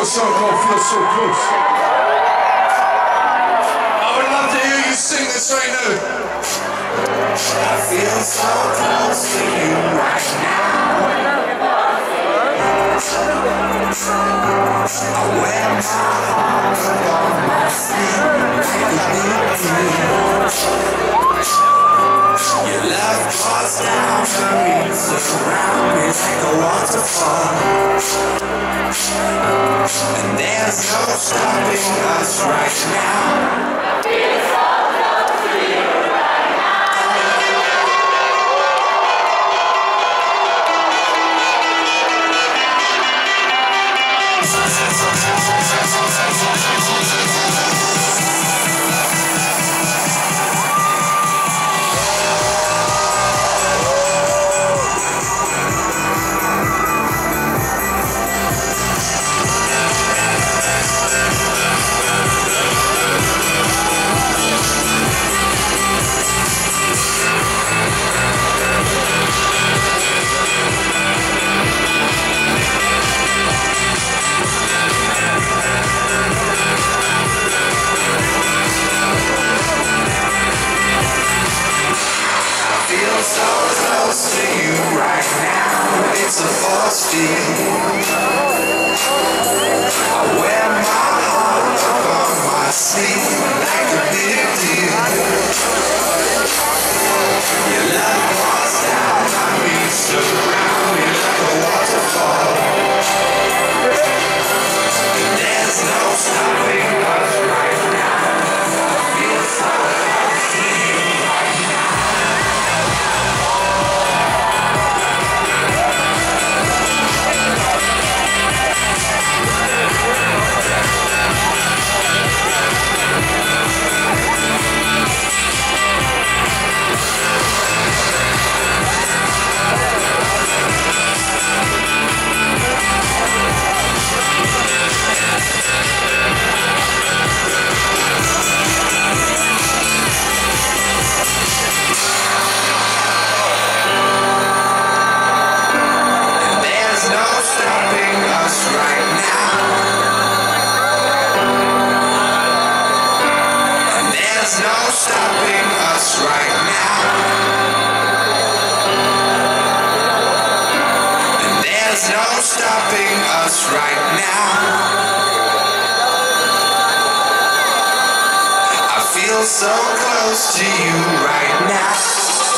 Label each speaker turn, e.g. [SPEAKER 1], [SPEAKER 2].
[SPEAKER 1] a song called Feel So Close. I would love to hear you sing this right now. I feel so close to you right now. I wear my heart on my sleeve like your love pours down the reeds around me like a waterfall. And there's no stopping us right now. I feel so close to you right now. So close to you right now, it's a force field. I wear my heart up on my sleeve like a big deal. Your love pours down on me, surround me like a waterfall. And there's no stopping us right now. I feel so close to you right now. Stopping us right now. And there's no stopping us right now. I feel so close to you right now.